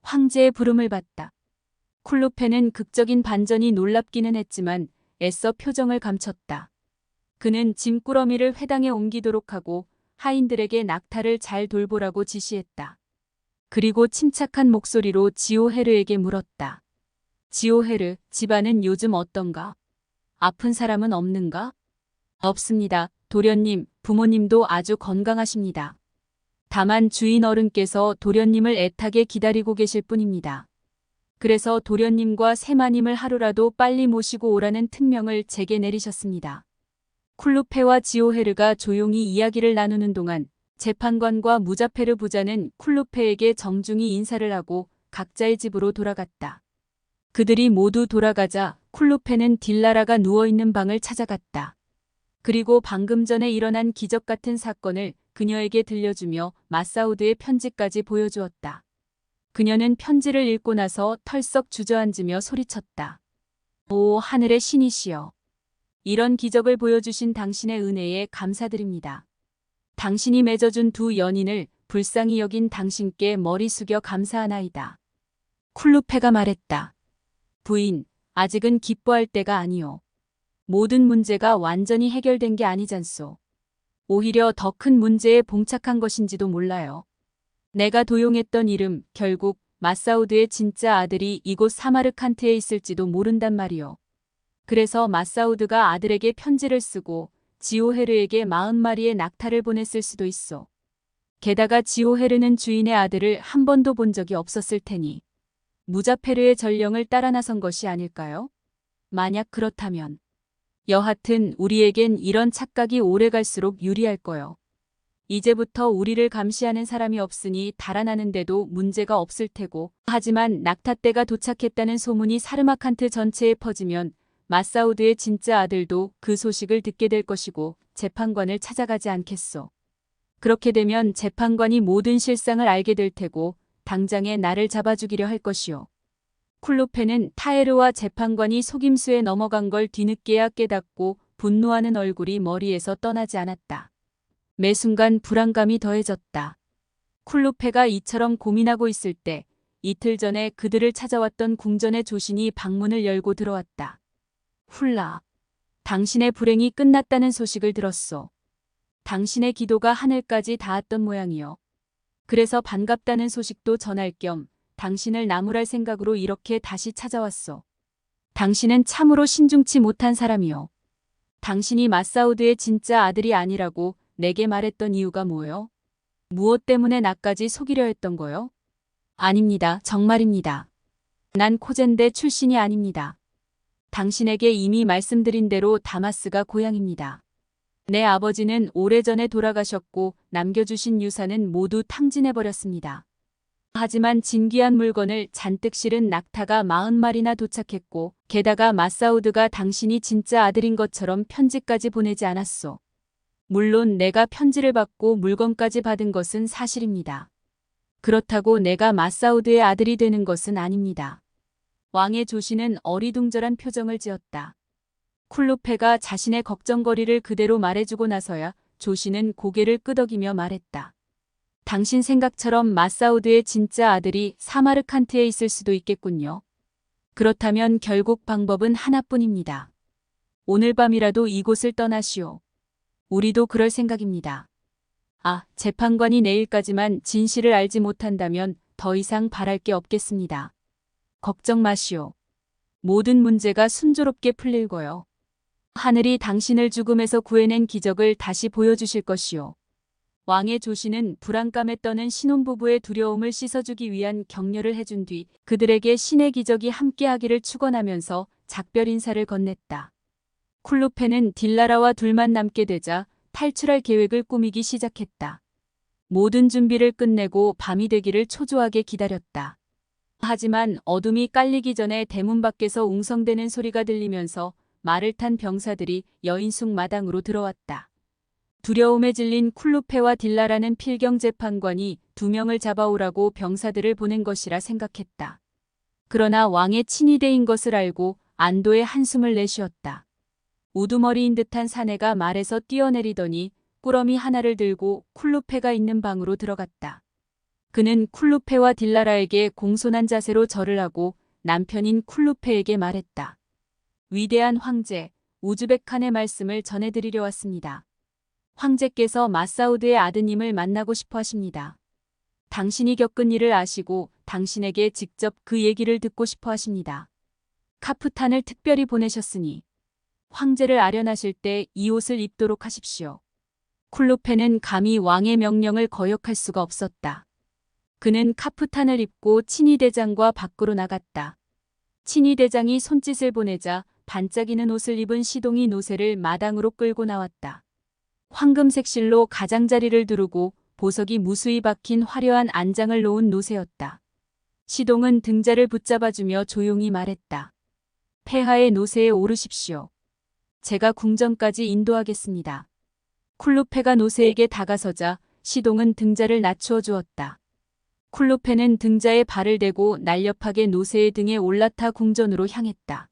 황제의 부름을 받다. 쿨루페는 극적인 반전이 놀랍기는 했지만 애써 표정을 감췄다. 그는 짐꾸러미를 회당에 옮기도록 하고 하인들에게 낙타를 잘 돌보라고 지시했다. 그리고 침착한 목소리로 지오헤르에게 물었다. 지오헤르, 집안은 요즘 어떤가? 아픈 사람은 없는가? 없습니다. 도련님, 부모님도 아주 건강하십니다. 다만 주인 어른께서 도련님을 애타게 기다리고 계실 뿐입니다. 그래서 도련님과 세마님을 하루라도 빨리 모시고 오라는 특명을 제게 내리셨습니다. 쿨루페와 지오헤르가 조용히 이야기를 나누는 동안 재판관과 무자페르 부자는 쿨루페에게 정중히 인사를 하고 각자의 집으로 돌아갔다. 그들이 모두 돌아가자 쿨루페는 딜라라가 누워있는 방을 찾아갔다. 그리고 방금 전에 일어난 기적 같은 사건을 그녀에게 들려주며 마사우드의 편지까지 보여주었다. 그녀는 편지를 읽고 나서 털썩 주저앉으며 소리쳤다. 오, 하늘의 신이시여. 이런 기적을 보여주신 당신의 은혜에 감사드립니다. 당신이 맺어준 두 연인을 불쌍히 여긴 당신께 머리 숙여 감사하나이다. 쿨루페가 말했다. 부인, 아직은 기뻐할 때가 아니오. 모든 문제가 완전히 해결된 게 아니잖소. 오히려 더 큰 문제에 봉착한 것인지도 몰라요. 내가 도용했던 이름, 결국 마사우드의 진짜 아들이 이곳 사마르칸트에 있을지도 모른단 말이오. 그래서 마사우드가 아들에게 편지를 쓰고 지오헤르에게 40마리의 낙타를 보냈을 수도 있어. 게다가 지오헤르는 주인의 아들을 한 번도 본 적이 없었을 테니 무자페르의 전령을 따라 나선 것이 아닐까요? 만약 그렇다면. 여하튼 우리에겐 이런 착각이 오래갈수록 유리할 거요. 이제부터 우리를 감시하는 사람이 없으니 달아나는데도 문제가 없을 테고, 하지만 낙타떼가 도착했다는 소문이 사르마칸트 전체에 퍼지면 마사우드의 진짜 아들도 그 소식을 듣게 될 것이고 재판관을 찾아가지 않겠소. 그렇게 되면 재판관이 모든 실상을 알게 될 테고 당장에 나를 잡아주기려 할 것이오. 쿨루페는 타에르와 재판관이 속임수에 넘어간 걸 뒤늦게야 깨닫고 분노하는 얼굴이 머리에서 떠나지 않았다. 매 순간 불안감이 더해졌다. 쿨루페가 이처럼 고민하고 있을 때 이틀 전에 그들을 찾아왔던 궁전의 조신이 방문을 열고 들어왔다. 훌라, 당신의 불행이 끝났다는 소식을 들었소. 당신의 기도가 하늘까지 닿았던 모양이요. 그래서 반갑다는 소식도 전할 겸 당신을 나무랄 생각으로 이렇게 다시 찾아왔소. 당신은 참으로 신중치 못한 사람이요. 당신이 마사우드의 진짜 아들이 아니라고 내게 말했던 이유가 뭐요? 무엇 때문에 나까지 속이려 했던 거요? 아닙니다. 정말입니다. 난 코젠데 출신이 아닙니다. 당신에게 이미 말씀드린 대로 다마스가 고향입니다. 내 아버지는 오래전에 돌아가셨고 남겨주신 유산은 모두 탕진해버렸습니다. 하지만 진귀한 물건을 잔뜩 실은 낙타가 40마리나 도착했고 게다가 마사우드가 당신이 진짜 아들인 것처럼 편지까지 보내지 않았소. 물론 내가 편지를 받고 물건까지 받은 것은 사실입니다. 그렇다고 내가 마사우드의 아들이 되는 것은 아닙니다. 왕의 조신은 어리둥절한 표정을 지었다. 쿨루페가 자신의 걱정거리를 그대로 말해주고 나서야 조신은 고개를 끄덕이며 말했다. 당신 생각처럼 마사우드의 진짜 아들이 사마르칸트에 있을 수도 있겠군요. 그렇다면 결국 방법은 하나뿐입니다. 오늘 밤이라도 이곳을 떠나시오. 우리도 그럴 생각입니다. 아, 재판관이 내일까지만 진실을 알지 못한다면 더 이상 바랄 게 없겠습니다. 걱정 마시오. 모든 문제가 순조롭게 풀릴 거요. 하늘이 당신을 죽음에서 구해낸 기적을 다시 보여주실 것이오. 왕의 조신은 불안감에 떠는 신혼부부의 두려움을 씻어주기 위한 격려를 해준 뒤 그들에게 신의 기적이 함께하기를 축원하면서 작별 인사를 건넸다. 쿨루페는 딜라라와 둘만 남게 되자 탈출할 계획을 꾸미기 시작했다. 모든 준비를 끝내고 밤이 되기를 초조하게 기다렸다. 하지만 어둠이 깔리기 전에 대문 밖에서 웅성대는 소리가 들리면서 말을 탄 병사들이 여인숙 마당으로 들어왔다. 두려움에 질린 쿨루페와 딜라라는 필경 재판관이 2명을 잡아오라고 병사들을 보낸 것이라 생각했다. 그러나 왕의 친위대인 것을 알고 안도의 한숨을 내쉬었다. 우두머리인 듯한 사내가 말에서 뛰어내리더니 꾸러미 하나를 들고 쿨루페가 있는 방으로 들어갔다. 그는 쿨루페와 딜라라에게 공손한 자세로 절을 하고 남편인 쿨루페에게 말했다. 위대한 황제, 우즈벡 칸의 말씀을 전해드리려 왔습니다. 황제께서 마사우드의 아드님을 만나고 싶어 하십니다. 당신이 겪은 일을 아시고 당신에게 직접 그 얘기를 듣고 싶어 하십니다. 카프탄을 특별히 보내셨으니 황제를 아련하실 때 이 옷을 입도록 하십시오. 쿨루페는 감히 왕의 명령을 거역할 수가 없었다. 그는 카프탄을 입고 친위대장과 밖으로 나갔다. 친위대장이 손짓을 보내자 반짝이는 옷을 입은 시동이 노새를 마당으로 끌고 나왔다. 황금색 실로 가장자리를 두르고 보석이 무수히 박힌 화려한 안장을 놓은 노새였다. 시동은 등자를 붙잡아주며 조용히 말했다. 폐하의 노새에 오르십시오. 제가 궁전까지 인도하겠습니다. 쿨루페가 노새에게 다가서자 시동은 등자를 낮추어 주었다. 쿨루페는 등자에 발을 대고 날렵하게 노새의 등에 올라타 궁전으로 향했다.